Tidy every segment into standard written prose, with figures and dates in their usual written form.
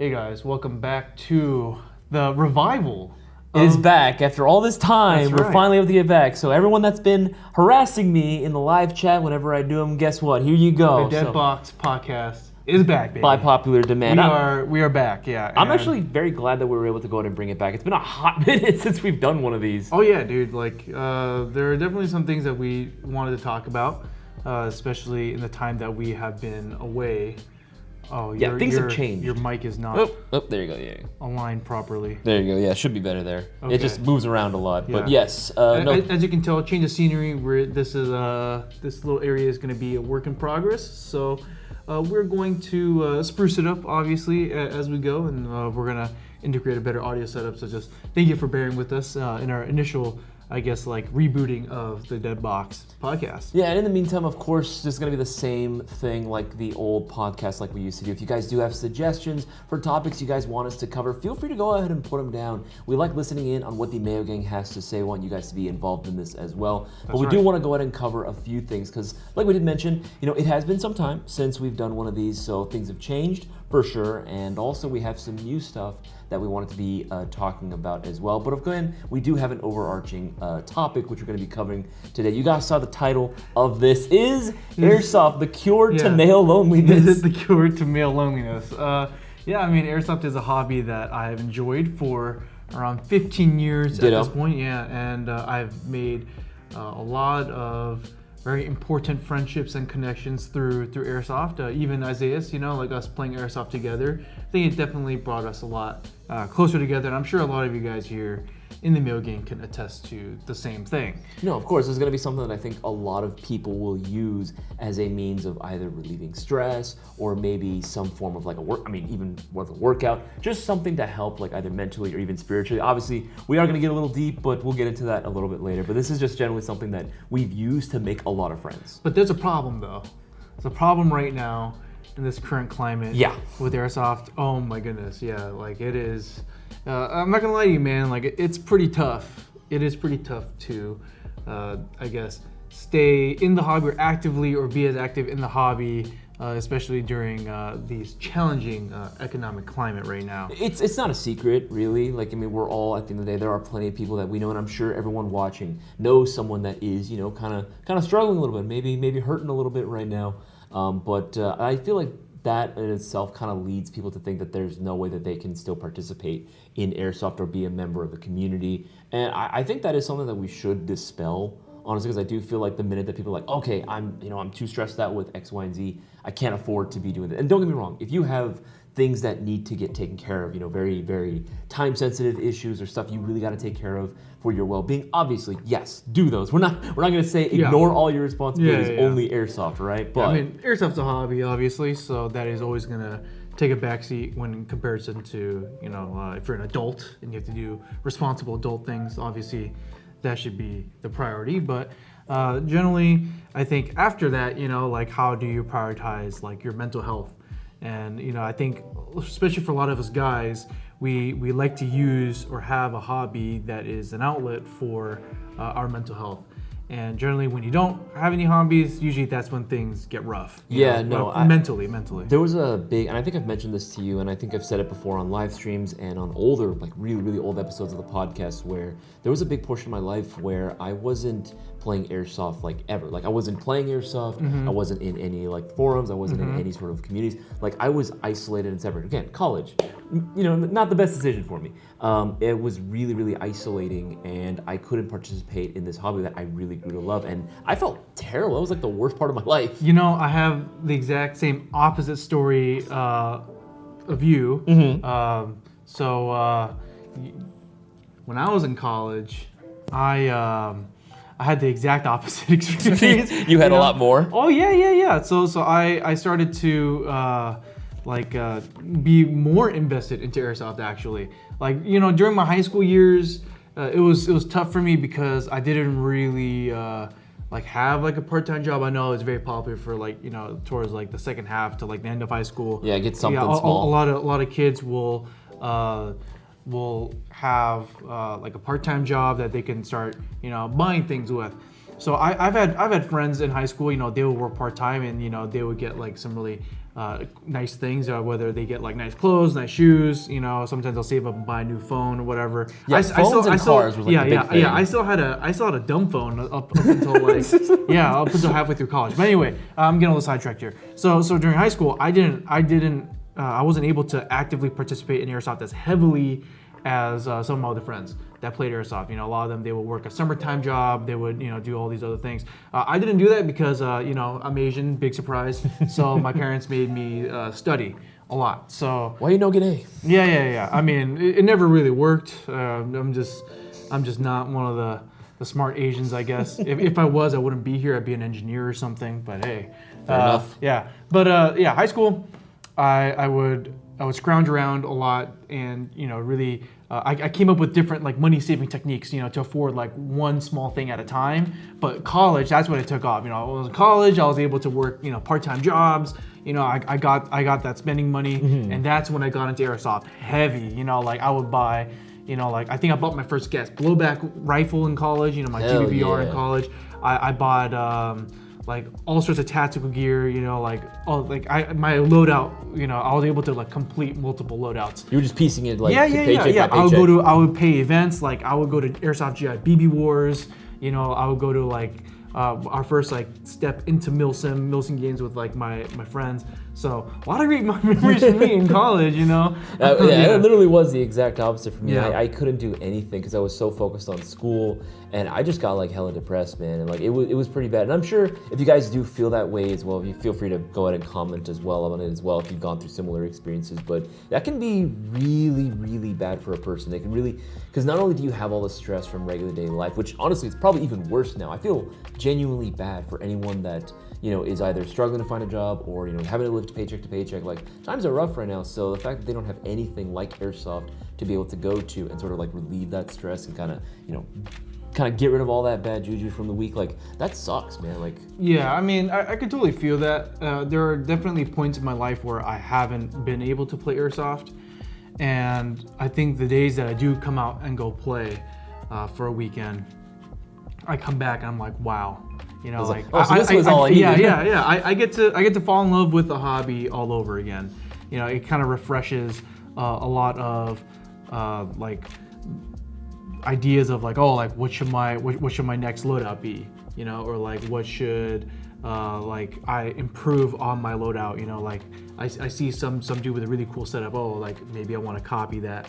Hey guys, welcome back to the revival. It is back after all this time. That's We're right. finally able to get back. So everyone that's been harassing me in the live chat whenever I do them, guess what? Here you go. The Deadbox podcast is back, baby. By popular demand. We are back, yeah. I'm and- actually very glad that we were able to go ahead and bring it back. It's been a hot minute since we've done one of these. Oh yeah, dude. Like, there are definitely some things that we wanted to talk about, especially in the time that we have been away. Oh, Yeah, things have changed. Your mic is not Oh, there you go. Yeah. aligned properly. There you go. Yeah, it should be better there. Okay. It just moves around a lot. But Yeah. yes, no. As you can tell, change of scenery. This little area is going to be a work in progress. So we're going to spruce it up, obviously, as we go, and we're going to integrate a better audio setup. So just thank you for bearing with us in our initial, I guess, like rebooting of the Deadbox podcast. Yeah, and in the meantime, of course, this is going to be the same thing like the old podcast like we used to do. If you guys do have suggestions for topics you guys want us to cover, feel free to go ahead and put them down. We like listening in on what the Mayo Gang has to say. We want you guys to be involved in this as well. But we do want to go ahead and cover a few things because, like we did mention, it has been some time since we've done one of these, so things have changed for sure. And also we have some new stuff that we wanted to be talking about as well. But again, we do have an overarching topic which we're going to be covering today. You guys saw the title of this is Airsoft, the Cure to Male Loneliness. Is it the cure to male loneliness? Yeah, I mean, Airsoft is a hobby that I have enjoyed for around 15 years Ditto. at this point. Yeah, and I've made a lot of very important friendships and connections through Airsoft. Even Isaias, like us playing Airsoft together, I think it definitely brought us a lot closer together. And I'm sure a lot of you guys here in the Mail Game can attest to the same thing. No, of course, it's going to be something that I think a lot of people will use as a means of either relieving stress or maybe some form of like even with a workout, just something to help like either mentally or even spiritually. Obviously, we are going to get a little deep, but we'll get into that a little bit later. But this is just generally something that we've used to make a lot of friends. But there's a problem though. There's a problem right now in this current climate with Airsoft. Oh my goodness, yeah, like it is. I'm not gonna lie to you, man. Like it's pretty tough. It is pretty tough to, I guess, stay in the hobby or actively or be as active in the hobby, especially during these challenging economic climate right now. It's not a secret, really. Like, I mean, we're all, at the end of the day, there are plenty of people that we know, and I'm sure everyone watching knows someone that is, kind of struggling a little bit, maybe hurting a little bit right now. But I feel like that in itself kind of leads people to think that there's no way that they can still participate in Airsoft or be a member of the community. And I think that is something that we should dispel, honestly, because I do feel like the minute that people are like, okay, I'm too stressed out with X, Y, and Z, I can't afford to be doing that. And don't get me wrong, if you have things that need to get taken care of, very, very time-sensitive issues or stuff you really got to take care of for your well-being, obviously, yes, do those. We're not going to say ignore all your responsibilities, only Airsoft, right? But I mean, Airsoft's a hobby, obviously, so that is always going to take a backseat when in comparison to, if you're an adult and you have to do responsible adult things, obviously that should be the priority. But generally, I think after that, like how do you prioritize like your mental health? And I think especially for a lot of us guys, we like to use or have a hobby that is an outlet for our mental health. And generally, when you don't have any hobbies, usually that's when things get rough. Mentally. There was a big, and I think I've mentioned this to you, and I think I've said it before on live streams and on older, like really, really old episodes of the podcast, where there was a big portion of my life where I wasn't playing Airsoft like ever. Like I wasn't playing Airsoft, I wasn't in any like forums, I wasn't in any sort of communities. Like I was isolated and separate. Again, college, not the best decision for me. It was really, really isolating, and I couldn't participate in this hobby that I really grew to love, and I felt terrible. It was like the worst part of my life. I have the exact same opposite story of you. So when I was in college, I had the exact opposite experience. You had a lot more? Oh yeah. So I started to be more invested into Airsoft actually. Like during my high school years, it was tough for me because I didn't really have like a part-time job. I know it's very popular for towards like the second half to like the end of high school. Yeah, get something small. A lot of kids will have like a part-time job that they can start buying things with. So I've had friends in high school, they would work part-time and they would get like some really nice things, whether they get like nice clothes, nice shoes. You know, sometimes they'll save up and buy a new phone or whatever. Yeah, phones and cars was like the big thing. Yeah, I still had a dumb phone up until like up until halfway through college. But anyway, I'm getting a little sidetracked here. So during high school, I wasn't able to actively participate in airsoft as heavily as some of my other friends that played airsoft. You know, a lot of them, they would work a summertime job. They would, you know, do all these other things. I didn't do that because, you know, I'm Asian, big surprise. So my parents made me study a lot. So why you no get A? Yeah. I mean, it never really worked. I'm just not one of the smart Asians, I guess. if I was, I wouldn't be here. I'd be an engineer or something. But hey, fair enough. Yeah, but high school, I would scrounge around a lot, and you know, really, I came up with different like money saving techniques, you know, to afford like one small thing at a time. But college, that's when it took off. You know, when I was in college, I was able to work, you know, part-time jobs. You know, I got that spending money, and that's when I got into airsoft heavy. You know, like I would buy, you know, like I think I bought my first gas blowback rifle in college. You know, my GBBR in college. I bought like all sorts of tactical gear, you know, like my loadout, you know, I was able to like complete multiple loadouts. You were just piecing it like paycheck by paycheck. I would pay events, like I would go to Airsoft GI BB Wars, you know, I would go to like our first like step into Milsim games with like my friends. So a lot of great memories for me in college, you know. It literally was the exact opposite for me. Yeah. I couldn't do anything because I was so focused on school, and I just got like hella depressed, man. And like it was pretty bad. And I'm sure if you guys do feel that way as well, you feel free to go ahead and comment as well on it as well if you've gone through similar experiences. But that can be really, really bad for a person. They can really, because not only do you have all the stress from regular day life, which honestly it's probably even worse now. I feel genuinely bad for anyone that, you know, is either struggling to find a job or, you know, having to live paycheck to paycheck. Like, times are rough right now, so the fact that they don't have anything like Airsoft to be able to go to and sort of like relieve that stress and kind of get rid of all that bad juju from the week, like, that sucks, man. Like, yeah, I mean, I could totally feel that. There are definitely points in my life where I haven't been able to play Airsoft, and I think the days that I do come out and go play for a weekend, I come back and I'm like, wow. You know, like, so this was all I needed. Yeah. I get to fall in love with the hobby all over again. You know, it kind of refreshes a lot of like ideas of like, oh, like what should my next loadout be? You know, or like what should like I improve on my loadout? You know, like I see some dude with a really cool setup. Oh, like maybe I want to copy that.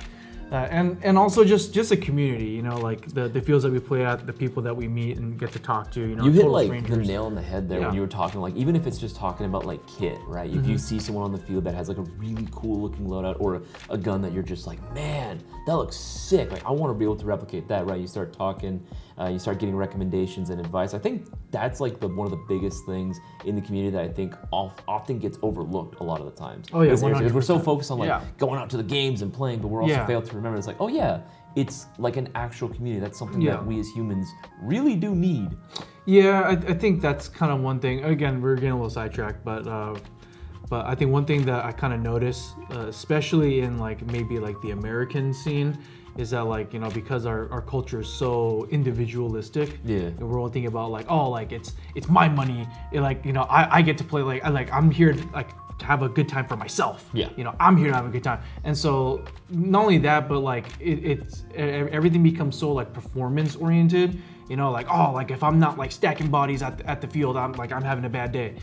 And also just a community, you know, like the fields that we play at, the people that we meet and get to talk to, you know. You hit total like strangers. the nail on the head there when you were talking, like, even if it's just talking about like kit, right? If you see someone on the field that has like a really cool looking loadout or a gun that you're just like, man, that looks sick. Like, I want to be able to replicate that, right? You start talking, you start getting recommendations and advice. I think that's like one of the biggest things in the community that I think often gets overlooked a lot of the times. Oh yeah, because we're so focused on like going out to the games and playing, but we're also failed to remember it's like, oh yeah, it's like an actual community. That's something that we as humans really do need. Yeah, I think that's kind of one thing. Again, we're getting a little sidetracked, but I think one thing that I kind of notice, especially in like maybe like the American scene, is that like, you know, because our culture is so individualistic, and we're all thinking about like, oh, like it's my money, like, you know, I get to play, like I'm here to, like, to have a good time for myself. You know, I'm here to have a good time. And so not only that, but like it's everything becomes so like performance oriented, you know, like, oh, like if I'm not like stacking bodies at the field, I'm having a bad day.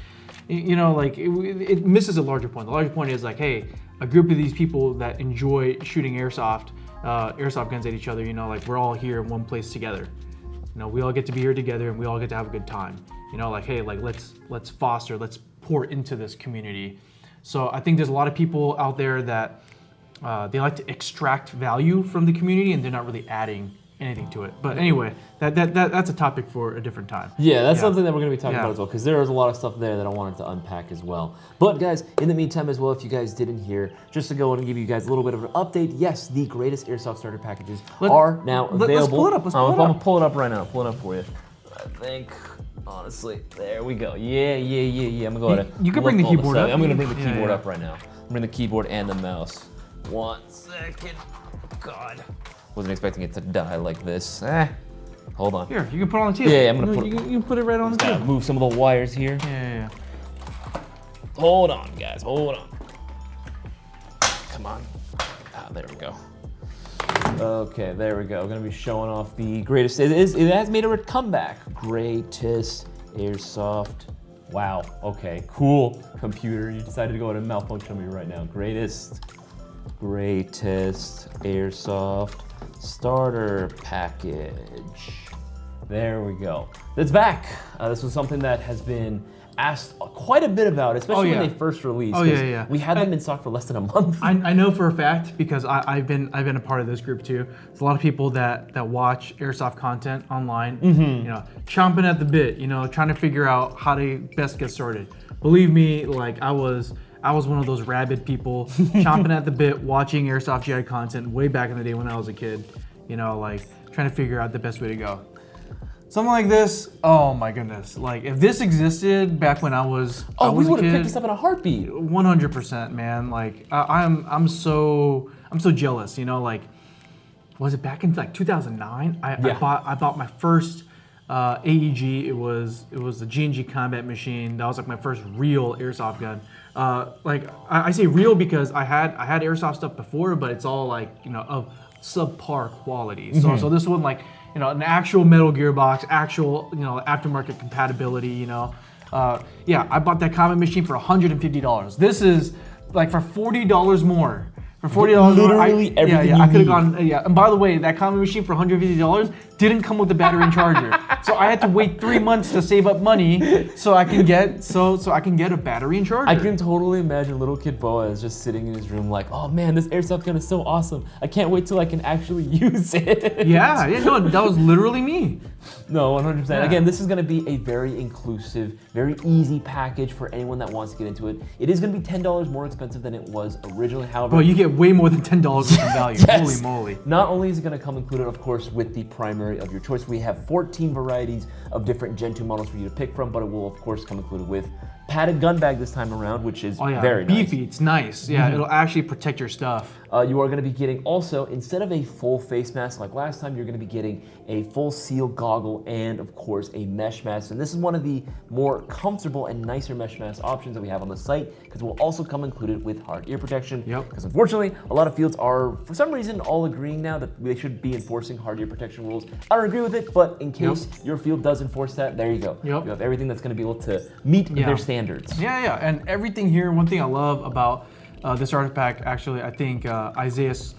You know, like it misses a larger point. The larger point is like, hey, a group of these people that enjoy shooting airsoft guns at each other, you know, like we're all here in one place together. You know, we all get to be here together and we all get to have a good time. You know, like, hey, like let's foster, let's pour into this community. So I think there's a lot of people out there that they like to extract value from the community and they're not really adding anything to it. But anyway, that's a topic for a different time. Yeah, that's something that we're going to be talking about as well, because there is a lot of stuff there that I wanted to unpack as well. But guys, in the meantime as well, if you guys didn't hear, just to go and give you guys a little bit of an update, yes, the greatest Airsoft starter packages are now available. Let's pull it up. I'm going to pull it up right now. Pull it up for you. I think, honestly, there we go. Yeah. I'm going to go ahead. You can bring the keyboard up. I'm going to bring the keyboard up right now. I'm bring the keyboard and the mouse. 1 second. God. Wasn't expecting it to die like this. Hold on. Here, you can put it on the table. Yeah, I'm gonna put it. You can put it right on the table. Move some of the wires here. Yeah. Hold on, guys. Hold on. Come on. There we go. Okay, there we go. We're gonna be showing off the greatest. It has made a comeback. Greatest Airsoft. Wow. Okay. Cool. Computer, you decided to go into malfunction on me right now. Greatest Airsoft starter package. There we go. It's back. This was something that has been asked quite a bit about, especially when they first released. Oh yeah. We had them in stock for less than a month. I know for a fact because I've been a part of this group too. There's a lot of people that watch Airsoft content online, you know, chomping at the bit, you know, trying to figure out how to best get started. Believe me, like I was one of those rabid people chomping at the bit, watching Airsoft GI content way back in the day when I was a kid, you know, like trying to figure out the best way to go. Something like this, oh my goodness! Like if this existed back when I was we a would have kid, picked this up in a heartbeat. 100%, man. Like I'm so jealous. You know, like was it back in like 2009? I bought my first AEG. It was the G&G Combat Machine. That was like my first real airsoft gun. Like I say real because I had airsoft stuff before, but it's all like, you know, of subpar quality. So this one, like, you know, an actual metal gearbox, actual, you know, aftermarket compatibility, you know. Yeah, I bought that Combat Machine for $150. This is like for $40 more. For $40 Literally more, everything I could you have gone. Yeah, and by the way, that Combat Machine for $150 didn't come with a battery and charger. So I had to wait 3 months to save up money so I can get a battery and charger. I can totally imagine little kid Boaz just sitting in his room like, oh man, this airsoft gun is so awesome. I can't wait till I can actually use it. Yeah, no, that was literally me. No, 100%. Yeah. Again, this is going to be a very inclusive, very easy package for anyone that wants to get into it. It is going to be $10 more expensive than it was originally. However, Well, you get way more than $10 worth of value. Yes. Holy moly. Not only is it going to come included, of course, with the primary of your choice, we have 14 varieties of different Gen 2 models for you to pick from, but it will, of course, come included with padded gun bag this time around, which is very beefy. nice. It's nice. Yeah, it'll actually protect your stuff. You are going to be getting also, instead of a full face mask like last time, you're going to be getting a full seal goggle and, of course, a mesh mask. And this is one of the more comfortable and nicer mesh mask options that we have on the site, because it will also come included with hard ear protection. Yep. Because unfortunately, a lot of fields are, for some reason, all agreeing now that they should be enforcing hard ear protection rules. I don't agree with it, but in case your field does enforce that, there you go. Yep. You have everything that's going to be able to meet their standards. Yeah, and everything here, one thing I love about this starter pack, actually, I think Isaias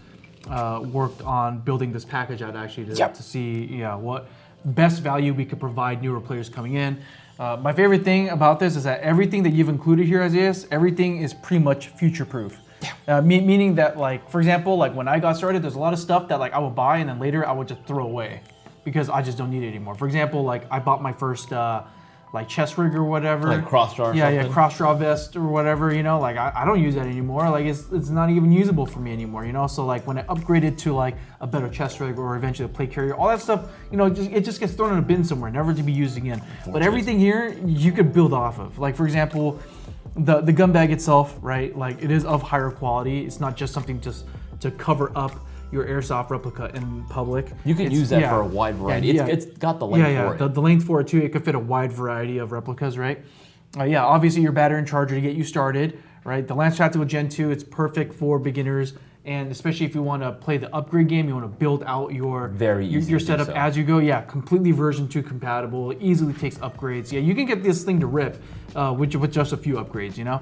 worked on building this package out actually to see what best value we could provide newer players coming in. My favorite thing about this is that everything that you've included here, Isaias, everything is pretty much future-proof. Meaning that, like, for example, like when I got started, there's a lot of stuff that like I would buy and then later I would just throw away because I just don't need it anymore. For example, like I bought my first like chest rig or whatever. Like cross draw or something. Cross draw vest or whatever, you know, like I don't use that anymore. Like it's not even usable for me anymore, you know? So like when I upgraded to like a better chest rig or eventually a plate carrier, all that stuff, you know, it just gets thrown in a bin somewhere, never to be used again. But everything here, you could build off of. Like for example, the gun bag itself, right? Like it is of higher quality. It's not just something just to cover up your airsoft replica in public. You can use that for a wide variety. It's got the length for it. The length for it too. It could fit a wide variety of replicas, right? Obviously your battery and charger to get you started, right? The Lance Tactical Gen 2, it's perfect for beginners, and especially if you want to play the upgrade game, you want to build out your setup as you go. Yeah, completely version 2 compatible, easily takes upgrades. Yeah, you can get this thing to rip with just a few upgrades, you know?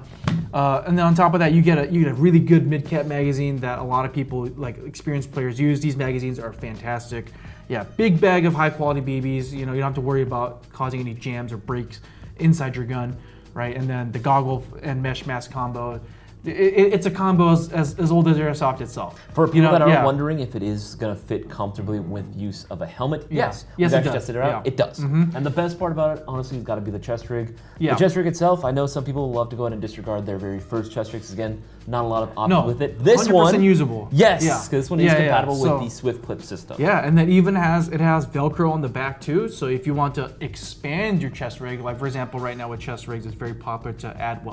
And then on top of that, you get a really good mid-cap magazine that a lot of people, like experienced players, use. These magazines are fantastic. Yeah, big bag of high quality BBs. You know, you don't have to worry about causing any jams or breaks inside your gun, right? And then the goggle and mesh mask combo. It's a combo as old as Airsoft itself. For people that are wondering if it is going to fit comfortably with use of a helmet, yes, we've actually tested it out. It does. And the best part about it, honestly, has got to be the chest rig. The chest rig itself, I know some people love to go ahead and disregard their very first chest rigs. Again, not a lot of options with it. This 100% one, usable. Yes, because this one is compatible with So, the Swift Clip system. Yeah, and that even has Velcro on the back too. So if you want to expand your chest rig, like for example, right now with chest rigs, it's very popular to add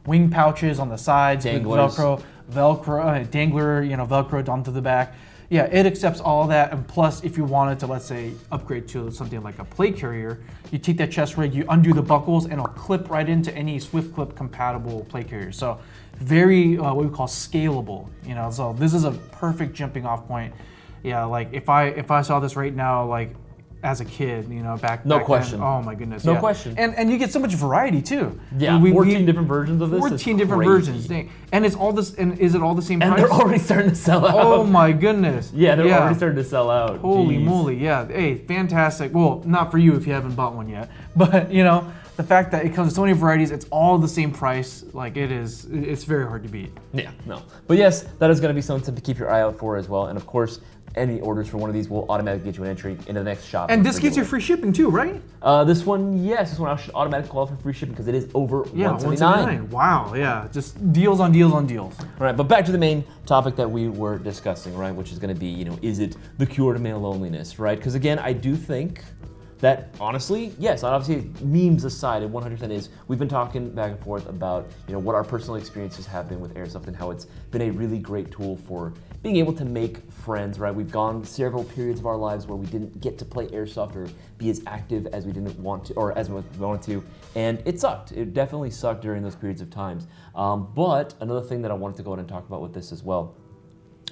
wing pouches on the sides, danglers, with Velcro, dangler, you know, Velcroed onto the back. yeah, it accepts all that. And plus, if you wanted to, let's say, upgrade to something like a plate carrier, you take that chest rig, you undo the buckles, and it'll clip right into any Swift Clip compatible plate carrier. So very what we call scalable. So this is a perfect jumping off point. Yeah, like if I saw this right now, like as a kid, back question. then, oh my goodness, No question. And you get so much variety too. Yeah, 14 different versions of this. 14 different versions. And it's all this. And is it all the same price? And they're already starting to sell out. Oh my goodness. Yeah, they're already starting to sell out. Holy Jeez. moly, yeah. Hey, fantastic. Well, not for you if you haven't bought one yet, but the fact that it comes with so many varieties, it's all the same price. Like it's very hard to beat. Yeah, no. But yes, that is going to be something to keep your eye out for as well. And of course, any orders for one of these will automatically get you an entry into the next shop. And this gets you free shipping too, right? This one, yes. This one I should automatically qualify for free shipping because it is over $179. Wow, yeah. Just deals on deals on deals. All right, but back to the main topic that we were discussing, right? Which is going to be, is it the cure to male loneliness, right? Because again, I do think that honestly, yes, obviously memes aside, it 100% is. We've been talking back and forth about what our personal experiences have been with Airsoft and how it's been a really great tool for being able to make friends, right? We've gone several periods of our lives where we didn't get to play Airsoft or be as active as we didn't want to, or as we wanted to, and it sucked. It definitely sucked during those periods of times. But another thing that I wanted to go ahead and talk about with this as well,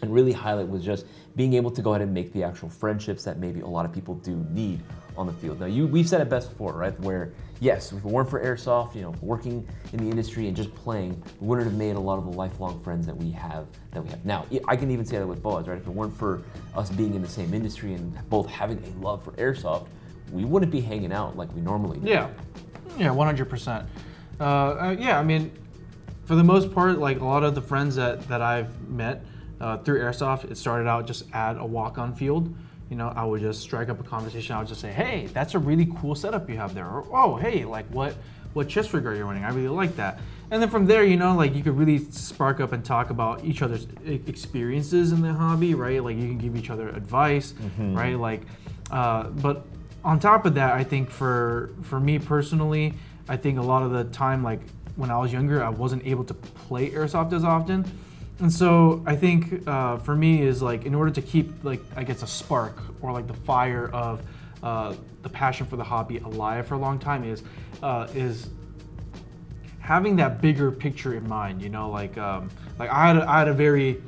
and really highlight, was just being able to go ahead and make the actual friendships that maybe a lot of people do need on the field. Now, we've said it best before, right? Where, yes, if it weren't for Airsoft, working in the industry and just playing, we wouldn't have made a lot of the lifelong friends that we have now. I can even say that with Boaz, right? If it weren't for us being in the same industry and both having a love for Airsoft, we wouldn't be hanging out like we normally do. Yeah, 100%. Yeah, I mean, for the most part, like a lot of the friends that I've met through Airsoft, it started out just at a walk-on field. I would just strike up a conversation. I would just say, hey, that's a really cool setup you have there. Or, oh, hey, like what chest rig are you running? I really like that. And then from there, like you could really spark up and talk about each other's experiences in the hobby, right? Like you can give each other advice, right? Like, but on top of that, I think for me personally, I think a lot of the time, like when I was younger, I wasn't able to play Airsoft as often. And so I think for me is like, in order to keep like, I guess a spark or like the fire of the passion for the hobby alive for a long time is having that bigger picture in mind, like I had a very,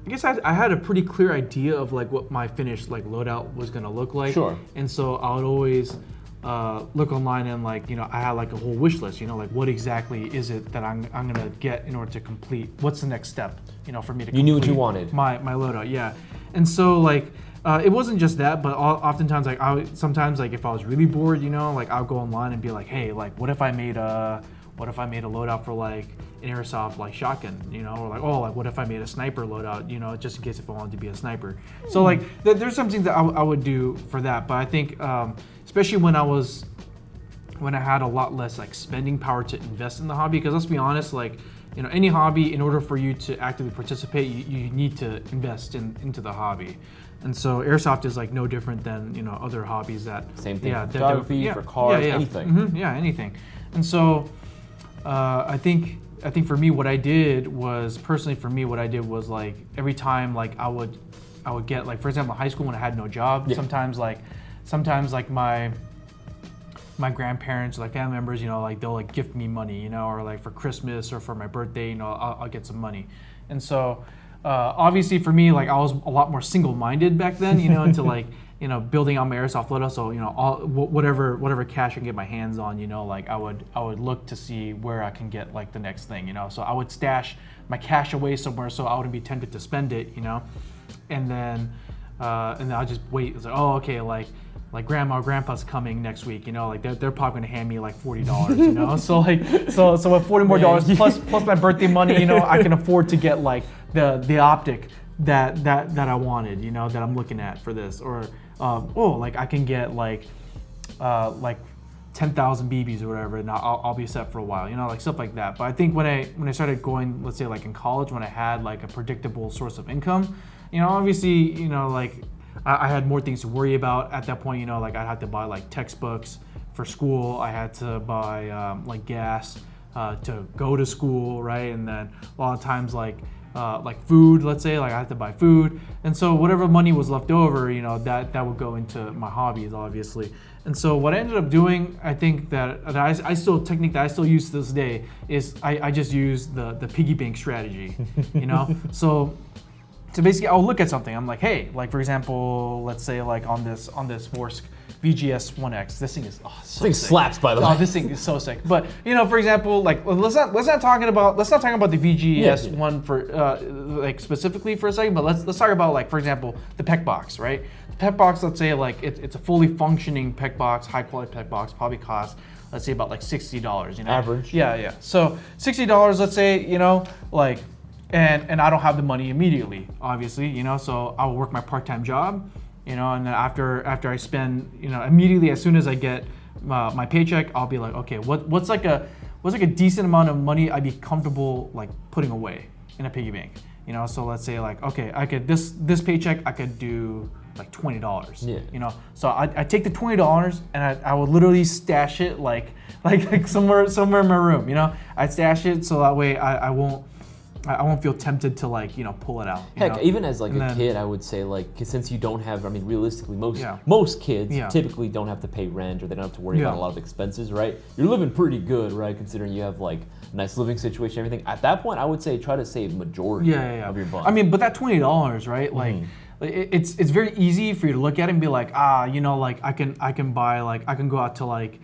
I guess I had a pretty clear idea of like what my finished like loadout was gonna look like. Sure. And so I would always look online and like, I had like a whole wish list, like what exactly is it that I'm gonna get in order to complete, what's the next step, for me to complete. You knew what you wanted. My loadout, yeah. And so like, it wasn't just that, but oftentimes like sometimes like if I was really bored, like I would go online and be like, hey, like what if I made a loadout for like an Airsoft like shotgun, or like, oh, like what if I made a sniper loadout, just in case if I wanted to be a sniper. So like there's some things that I would do for that, but I think especially when I had a lot less like spending power to invest in the hobby, because let's be honest, like any hobby, in order for you to actively participate, you need to invest into the hobby. And so Airsoft is like no different than other hobbies that same thing for photography, for cars, anything. Anything. And so I think for me what I did was like every time like I would get like, for example, high school when I had no job, sometimes like my grandparents, like family members, like they'll like gift me money, or like for Christmas or for my birthday, I'll get some money. And so obviously for me, like I was a lot more single-minded back then, into like, building out my Airsoft loadout. So, whatever cash I can get my hands on, like I would look to see where I can get like the next thing, So I would stash my cash away somewhere so I wouldn't be tempted to spend it, and then I'll just wait. It's like, oh, okay, like grandma or grandpa's coming next week, like they're probably gonna hand me like $40, So like so with $40 more plus my birthday money, I can afford to get like the optic that I wanted, that I'm looking at for this, or like I can get like 10,000 BBs or whatever, and I'll be set for a while, like stuff like that. But I think when I started going, let's say like in college, when I had like a predictable source of income, obviously, like I had more things to worry about at that point, like I had to buy like textbooks for school, I had to buy like gas to go to school, right? And then a lot of times like like food, let's say, like I have to buy food. And so whatever money was left over, you know, that would go into my hobbies, obviously. And so what I ended up doing, I think that I still, technique that I still use to this day is I just use the piggy bank strategy, you know? So basically I'll look at something, I'm like, hey, like for example, let's say like on this Vorsk VGS 1X, this thing is so This thing sick. slaps, by the way. Oh, this thing is so sick. But you know, for example, like let's not talk about the VGS one for like specifically for a second, but let's talk about like for example the PEC box, right? The PEC box, let's say like it's a fully functioning PEC box, high quality PEC box, probably costs let's say about like $60, you know. Average. Yeah. So $60, let's say, you know, like, and I don't have the money immediately, obviously, you know. So I'll work my part-time job. You know, and then after I spend, you know, immediately as soon as I get my paycheck, I'll be like, okay, what's like a decent amount of money I'd be comfortable like putting away in a piggy bank, you know? So let's say like, okay, I could this paycheck I could do like $20, you know? So I take the $20 and I would literally stash it like somewhere in my room, you know? I'd stash it so that way I won't feel tempted to like, you know, pull it out. Heck, know? even as like a kid, I would say like, since you don't have, I mean, realistically, most kids typically don't have to pay rent or they don't have to worry about a lot of expenses, right? You're living pretty good, right? Considering you have like a nice living situation, everything. At that point, I would say try to save majority of your budget. I mean, but that $20, right? Like, it's very easy for you to look at it and be like, you know, like I can buy like I can go out to like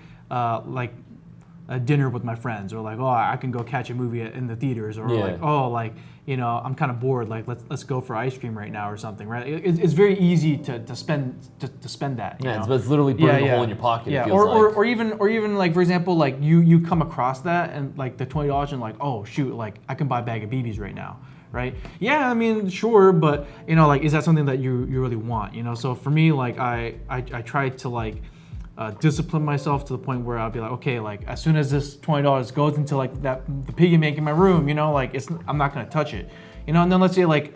a dinner with my friends, or like, oh, I can go catch a movie in the theaters, or like, oh, like, you know, I'm kind of bored, like let's go for ice cream right now or something, right? It's very easy to spend that. You know? It's literally burning a hole in your pocket. Yeah, it feels or even like for example, like you come across that and like the $20 and like, oh shoot, like I can buy a bag of BBs right now. Right? Yeah, I mean, sure, but you know, like, is that something that you really want? You know, so for me, like, I try to like discipline myself to the point where I'll be like, okay, like as soon as this $20 goes into like the piggy bank in my room, you know, like I'm not gonna touch it, you know. And then let's say like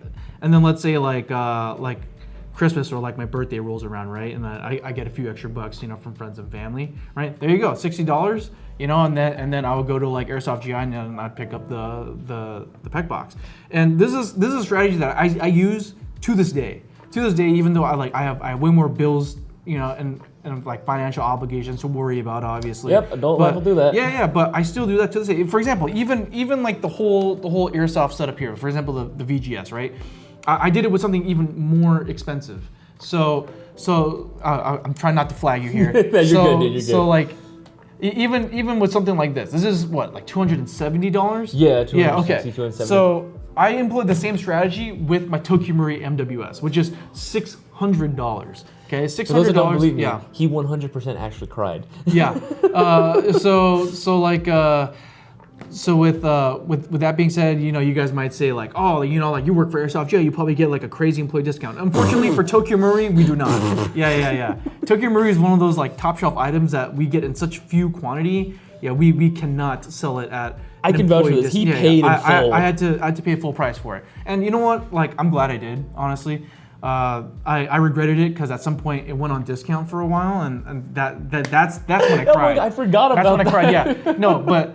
Christmas or like my birthday rolls around, right? And then I get a few extra bucks, you know, from friends and family, right? There you go, $60, you know, and then I would go to like Airsoft GI and I'd pick up the PEC box. And this is a strategy that I use to this day. To this day, even though I have way more bills, you know, and like financial obligations to worry about, obviously. Yep, adult life will do that. Yeah, but I still do that to this day. For example, even like the whole Airsoft setup here. For example, the VGS, right? I did it with something even more expensive. So I'm trying not to flag you here. You're good, dude, you're good. So like, even with something like this is what, like $270? Yeah, $270. So I employed the same strategy with my Tokyo Marui MWS, which is $600. Okay, $600. For those that don't believe me, he 100% actually cried. Yeah. So with that being said, you know, you guys might say like, oh, you know, like you work for Airsoft, you probably get like a crazy employee discount. Unfortunately for Tokyo Marui, we do not. Yeah. Tokyo Marui is one of those like top shelf items that we get in such few quantity. Yeah, we cannot sell it at. I can vouch for this. He paid in full. I had to pay full price for it, and you know what? Like, I'm glad I did. Honestly, I regretted it because at some point it went on discount for a while, and that's when I cried. I forgot about that. That's when I cried. Yeah, no, but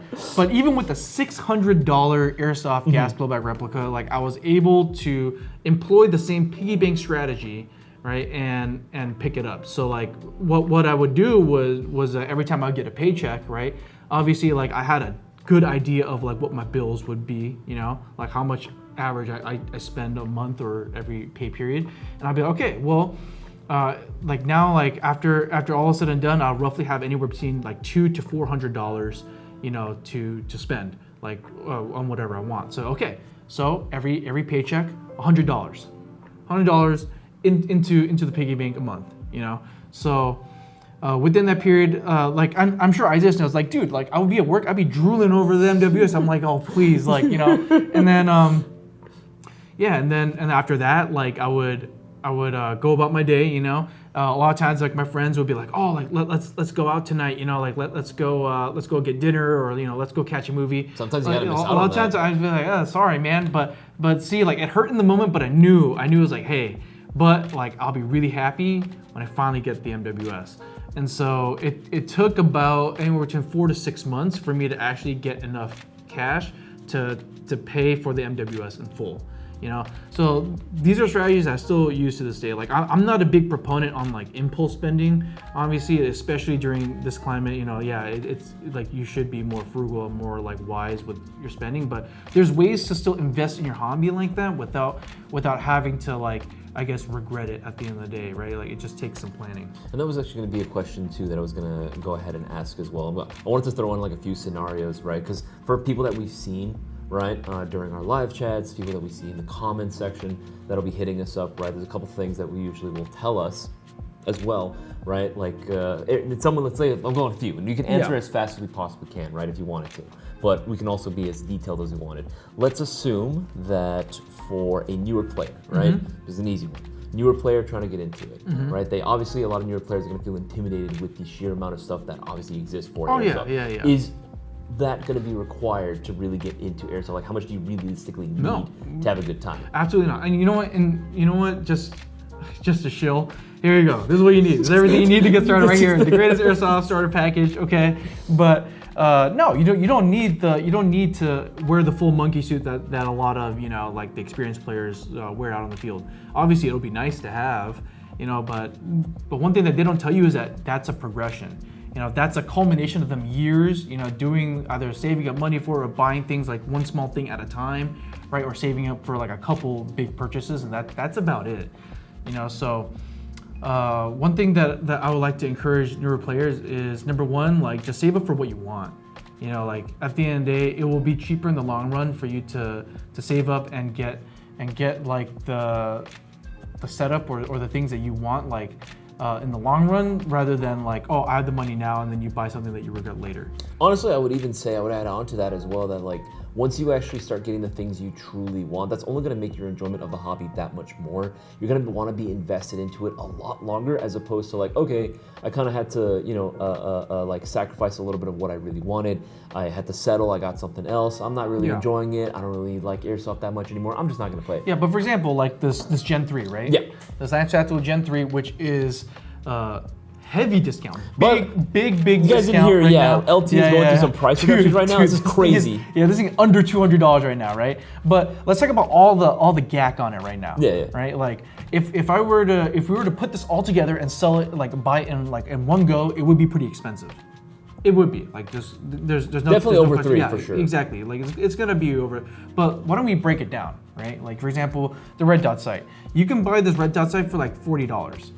even with the $600 Airsoft gas blowback replica, like I was able to employ the same piggy bank strategy, right, and pick it up. So like what I would do was every time I would get a paycheck, right, obviously like I had a good idea of like what my bills would be, you know, like how much average I spend a month or every pay period, and I'd be like, okay, well, like now, like after all is said and done, I'll roughly have anywhere between like $200 to $400, you know, to spend like on whatever I want. So okay, so every paycheck, $100 into the piggy bank a month, you know. So within that period, like I'm sure Isaias knows, like, dude, like I would be at work, I'd be drooling over the MWS. I'm like, oh please, like, you know. And then and after that, like I would go about my day, you know. A lot of times, like my friends would be like, oh, like let's go out tonight, you know, like let's go get dinner, or you know, let's go catch a movie. Sometimes you gotta miss out on that. A lot of times I'd be like, oh, sorry, man, but see, like it hurt in the moment, but I knew it was like, hey, but like I'll be really happy when I finally get the MWS. And so it took about anywhere between 4 to 6 months for me to actually get enough cash to pay for the MWS in full. You know, so these are strategies I still use to this day. Like I'm not a big proponent on like impulse spending, obviously, especially during this climate. You know, yeah, it's like you should be more frugal and more like wise with your spending. But there's ways to still invest in your hobby like that without having to like, I guess, regret it at the end of the day, right? Like it just takes some planning. And that was actually going to be a question too that I was going to go ahead and ask as well. But I wanted to throw in like a few scenarios, right? Because for people that we've seen, right, during our live chats, people that we see in the comments section that'll be hitting us up, right? There's a couple things that we usually will tell us as well, right? Like it's someone, let's say, I'm going with you, and you can answer as fast as we possibly can, right, if you wanted to. But we can also be as detailed as we wanted. Let's assume that for a newer player, right? This is an easy one. Newer player trying to get into it, right? They obviously, a lot of newer players are going to feel intimidated with the sheer amount of stuff that obviously exists for Airsoft. Yeah. Is that going to be required to really get into Airsoft? Like, how much do you realistically need to have a good time? Absolutely not. And you know what? Just to shill. Here you go. This is what you need. This is everything you need to get started right here. The greatest Airsoft starter package. Okay, but no, you don't need to wear the full monkey suit that a lot of like the experienced players wear out on the field. Obviously, it'll be nice to have, but one thing that they don't tell you is that that's a progression. That's a culmination of them years, doing either saving up money for or buying things like one small thing at a time, right? Or saving up for like a couple big purchases, and that's about it. So one thing that I would like to encourage newer players is, number one, like just save up for what you want. Like at the end of the day, it will be cheaper in the long run for you to save up and get like the setup or the things that you want, like in the long run, rather than like, oh, I have the money now, and then you buy something that you regret later. Honestly, I would add on to that as well, that like once you actually start getting the things you truly want, that's only going to make your enjoyment of the hobby that much more. You're going to want to be invested into it a lot longer, as opposed to like, okay, I kind of had to, like sacrifice a little bit of what I really wanted. I had to settle. I got something else. I'm not really enjoying it. I don't really like Airsoft that much anymore. I'm just not going to play it. Yeah, but for example, like this Gen 3, right? Yeah. This Isaias and Gen 3, which is heavy discount. Big you guys discount didn't hear, right now. LT is going through some price reductions right now. This is crazy. This thing under $200 right now, right? But let's talk about all the gack on it right now. Yeah. Right? Like if we were to put this all together and sell it, like buy it in one go, it would be pretty expensive. It would be like there's no definitely over three for sure. Exactly, like it's gonna be over. But why don't we break it down, right? Like for example, the Red Dot sight. You can buy this Red Dot sight for like $40.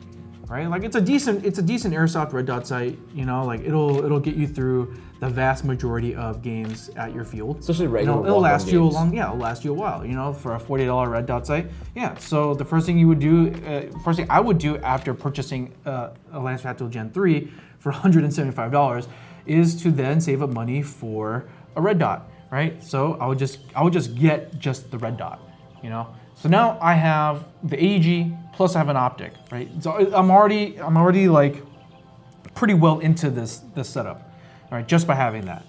Right, like it's a decent Airsoft Red Dot sight. Like it'll get you through the vast majority of games at your field. Especially regular. It'll last you it'll last you a while. For a $40 Red Dot sight. Yeah. So the first thing I would do after purchasing a Lance Tactical Gen 3 for $175 is to then save up money for a Red Dot. Right. So I would just get just the Red Dot. So now I have the AEG plus I have an optic, right? So I'm already like pretty well into this setup, all right, just by having that.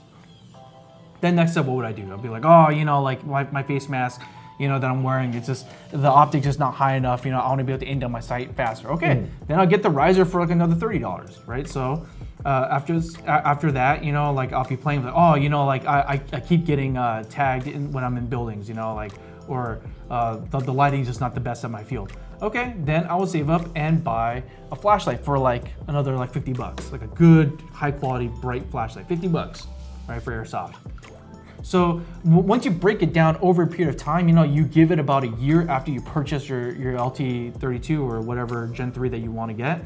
Then next up, what would I do? I'd be like, oh, like my face mask, that I'm wearing, it's just the optic just not high enough. I want to be able to aim down my sight faster. Okay, then I'll get the riser for like another $30, right? So after that, like I'll be playing with, like I keep getting tagged when I'm in buildings, or the lighting's just not the best at my field. Okay, then I will save up and buy a flashlight for like another like $50, like a good high quality bright flashlight, $50, right, for Airsoft. So once you break it down over a period of time, you give it about a year after you purchase your LT32 or whatever Gen 3 that you want to get,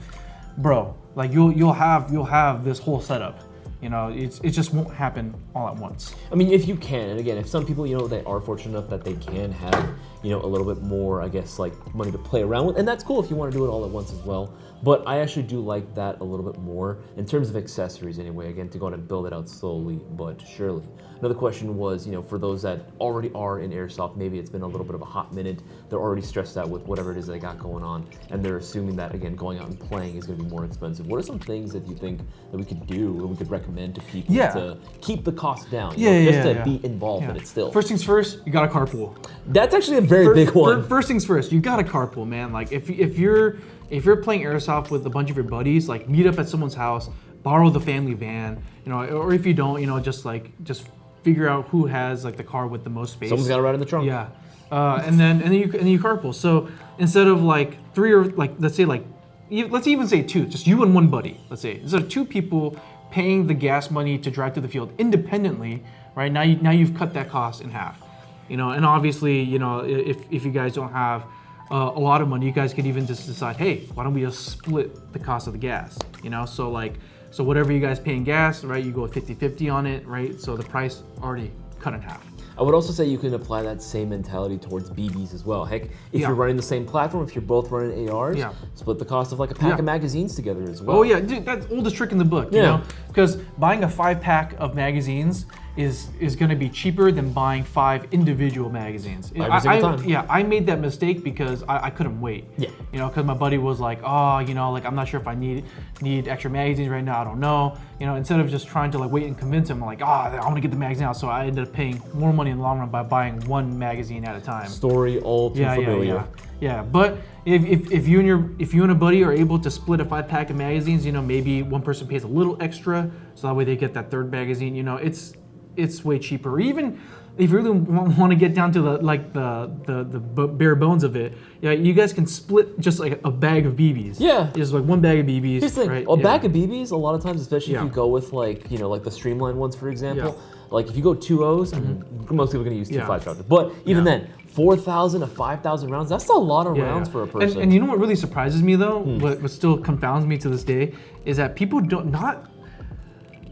bro. Like you'll have this whole setup. It just won't happen all at once. I mean, if you can, and again, if some people, they are fortunate enough that they can have, a little bit more, I guess, like money to play around with, and that's cool if you want to do it all at once as well. But I actually do like that a little bit more in terms of accessories anyway, again, to go on and build it out slowly but surely. Another question was, for those that already are in Airsoft, maybe it's been a little bit of a hot minute, they're already stressed out with whatever it is they got going on, and they're assuming that, again, going out and playing is going to be more expensive. What are some things that you think that we could do, or we could recommend to people to keep the cost down, just to be involved in it still? First things first, you got a carpool. That's actually a very big one. First things first, you got a carpool, man. Like if you're playing Airsoft with a bunch of your buddies, like meet up at someone's house, borrow the family van, or if you don't, just figure out who has like the car with the most space. Someone's got to ride in the trunk. Yeah, and then you carpool. So instead of like 3 or like let's even say 2, just you and one buddy. Let's say instead of 2 people paying the gas money to drive to the field independently, right? Now you've cut that cost in half. You know, and obviously, you know, if you guys don't have a lot of money, you guys could even just decide, hey, why don't we just split the cost of the gas? You know, so whatever you guys pay in gas, right, you go 50-50 on it, right? So the price already cut in half. I would also say you can apply that same mentality towards BBs as well. Heck, if you're running the same platform, if you're both running ARs, split the cost of like a pack of magazines together as well. Oh yeah, dude, that's the oldest trick in the book, you know? Because buying a 5-pack of magazines is going to be cheaper than buying 5 individual magazines. Every single time. Yeah, I made that mistake because I couldn't wait. Yeah. You know, because my buddy was like, oh, you know, like I'm not sure if I need extra magazines right now. I don't know. You know, instead of just trying to like wait and convince him, I'm like, oh, I want to get the magazine out. So I ended up paying more money in the long run by buying 1 magazine at a time. Story all too familiar. Yeah, but if you and a buddy are able to split a 5-pack of magazines, you know, maybe one person pays a little extra, so that way they get that 3rd magazine. You know, it's way cheaper. Or even if you really want to get down to the bare bones of it, yeah, you guys can split just like a bag of BBs. Yeah, just like 1 bag of BBs. Here's the thing, right? a bag of BBs, a lot of times, especially if you go with like, you know, like the streamlined ones, for example. Like if you go 2 O's, and most people are going to use 2 5-shot. But even then, 4,000 to 5,000 rounds, that's a lot of rounds for a person. And you know what really surprises me though, what still confounds me to this day, is that people not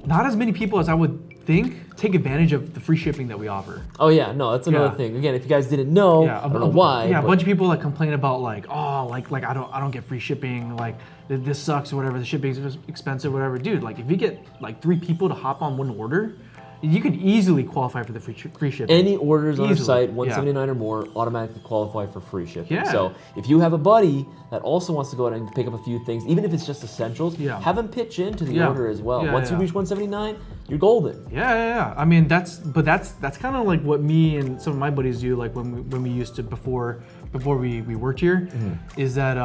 as many people as I would think take advantage of the free shipping that we offer. Oh yeah, no, that's another thing. Again, if you guys didn't know, I don't know why. Yeah, a bunch of people like complain about like, oh, like I don't get free shipping, like this sucks or whatever, the shipping's expensive, whatever. Dude, like if you get like 3 people to hop on one order, you could easily qualify for the free shipping. Any orders on our site, 179 or more, automatically qualify for free shipping. Yeah. So if you have a buddy that also wants to go out and pick up a few things, even if it's just essentials, have them pitch into the order as well. Once you reach 179, you're golden. Yeah. I mean, that's kind of like what me and some of my buddies do, like when we used to before we worked here, is that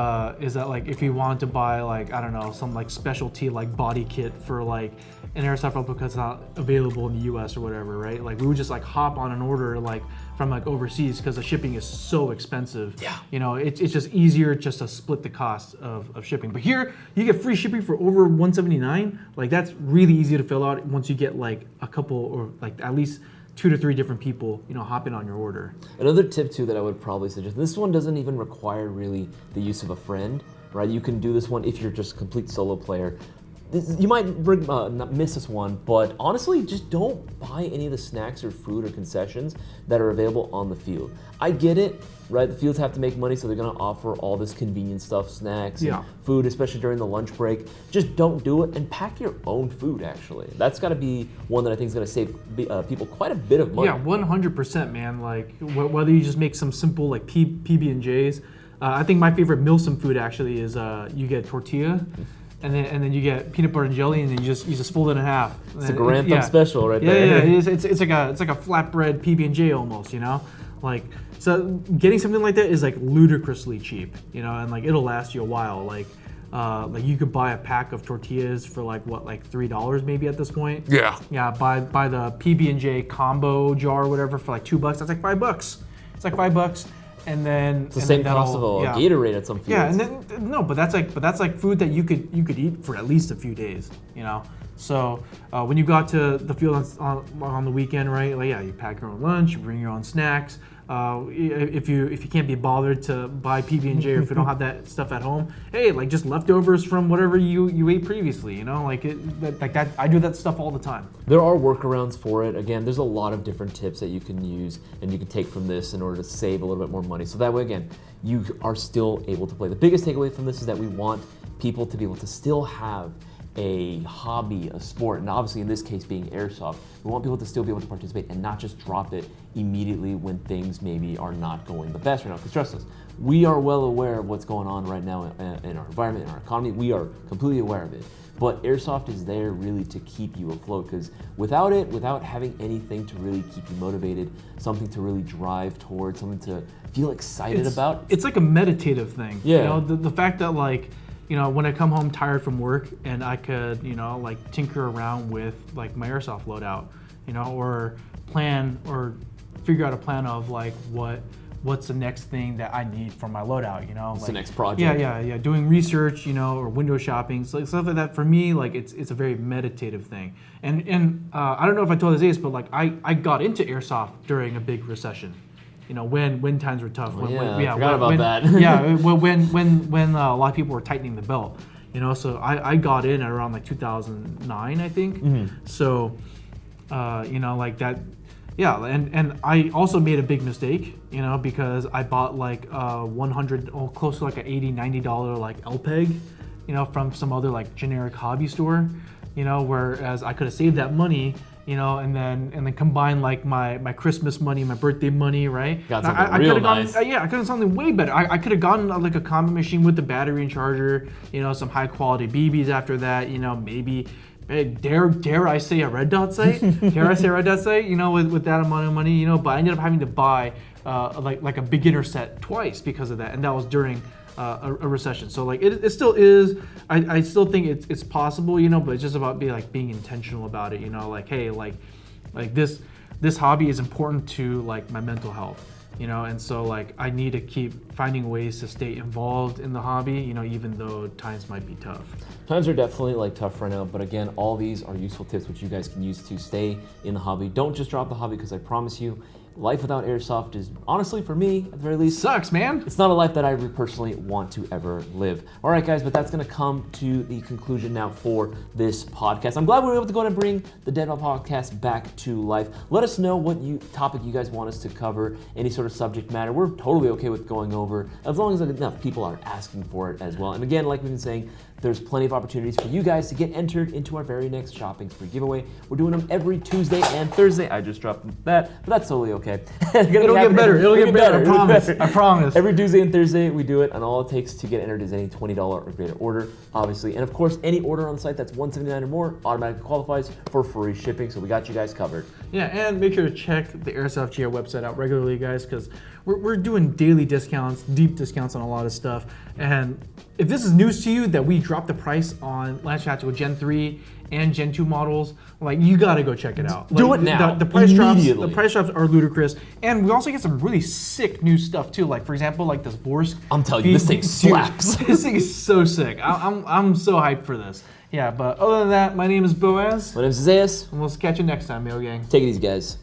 like if we wanted to buy like, I don't know, some like specialty like body kit for like an airsoft replica that's not available in the US or whatever, right? Like we would just like hop on an order like from like overseas because the shipping is so expensive. Yeah. You know, it's just easier just to split the cost of shipping. But here you get free shipping for over 179. Like that's really easy to fill out once you get like a couple or like at least 2 to 3 different people, you know, hopping on your order. Another tip too that I would probably suggest, this one doesn't even require really the use of a friend, right? You can do this one if you're just a complete solo player. You might not miss this one, but honestly, just don't buy any of the snacks or food or concessions that are available on the field. I get it, right? The fields have to make money, so they're gonna offer all this convenient stuff, snacks and food, especially during the lunch break. Just don't do it and pack your own food, actually. That's gotta be one that I think is gonna save people quite a bit of money. Yeah, 100%, man. Like, whether you just make some simple, like, PB&Js. I think my favorite Milsim food, actually, is you get tortilla, and then you get peanut butter and jelly, and then you just fold it in half. It's a Grand Theft special right there. Yeah, it is. It's like a flatbread PB&J almost, you know? Like, so getting something like that is like ludicrously cheap, you know, and like it'll last you a while. Like you could buy a pack of tortillas for like $3 maybe at this point. Yeah. Yeah, buy the PB&J combo jar or whatever for like $2. That's like $5. It's like $5. And then it's the same cost of a Gatorade at some fields. Yeah, and then but that's like food that you could eat for at least a few days, you know. So when you go out to the field on the weekend, right? Like you pack your own lunch, you bring your own snacks. If you can't be bothered to buy PB&J or if you don't have that stuff at home, hey, like just leftovers from whatever you ate previously, you know, like that. I do that stuff all the time. There are workarounds for it. Again, there's a lot of different tips that you can use and you can take from this in order to save a little bit more money. So that way, again, you are still able to play. The biggest takeaway from this is that we want people to be able to still have a hobby, a sport, and obviously in this case being airsoft, we want people to still be able to participate and not just drop it immediately when things maybe are not going the best right now. Because trust us, we are well aware of what's going on right now in our environment, in our economy. We are completely aware of it. But airsoft is there really to keep you afloat, because without it, without having anything to really keep you motivated, something to really drive towards, something to feel excited about. It's like a meditative thing. Yeah. You know, the fact that like, you know, when I come home tired from work and I could, you know, like tinker around with like my airsoft loadout, or plan or figure out a plan of like what's the next thing that I need for my loadout, What's like, the next project? Yeah. Doing research, or window shopping, so like stuff like that. For me, like it's a very meditative thing. And I don't know if I told Isaias, but like I got into airsoft during a big recession. When times were tough. I forgot about that. When a lot of people were tightening the belt. So I got in at around like 2009, I think. So, like that. Yeah, and I also made a big mistake, because I bought like $100, close to like an $80, $90 like LPEG, from some other like generic hobby store, whereas I could have saved that money, and then combine like my Christmas money, my birthday money, right? Got something real nice. I could have done something way better. I could have gotten like a combi machine with the battery and charger, some high quality BBs after that, maybe. Dare I say a red dot sight? Dare I say a red dot sight? With that amount of money, but I ended up having to buy like a beginner set twice because of that, and that was during a recession. So like it still is. I still think it's possible, but it's just about being intentional about it. Like hey, like this hobby is important to like my mental health. And so like I need to keep finding ways to stay involved in the hobby, even though times might be tough. Times are definitely like tough right now, but again, all these are useful tips which you guys can use to stay in the hobby. Don't just drop the hobby, because I promise you, life without airsoft is, honestly, for me, at the very least, sucks, man. It's not a life that I personally want to ever live. All right, guys, but that's going to come to the conclusion now for this podcast. I'm glad we were able to go ahead and bring the Deadbox podcast back to life. Let us know what topic you guys want us to cover, any sort of subject matter. We're totally okay with going over, as long as enough people are asking for it as well. And again, like we've been saying, there's plenty of opportunities for you guys to get entered into our very next shopping spree giveaway. We're doing them every Tuesday and Thursday. I just dropped that, but that's totally okay. It'll get better. It'll get better. I promise. Every Tuesday and Thursday we do it, and all it takes to get entered is any $20 or greater order, obviously. And of course, any order on the site that's $179 or more automatically qualifies for free shipping. So we got you guys covered. Yeah, and make sure to check the Airsoft GR website out regularly, guys, because we're doing daily discounts, deep discounts on a lot of stuff. And if this is news to you that we dropped the price on Lance Tactical Gen 3 and Gen 2 models, like you gotta go check it out. Do it now. The price drops are ludicrous. And we also get some really sick new stuff too. Like for example, like this Vorsk. I'm telling you, this thing slaps. This thing is so sick. I'm so hyped for this. Yeah, but other than that, my name is Boaz. My name is Isaias. And we'll catch you next time, Mail Gang. Take it easy, guys.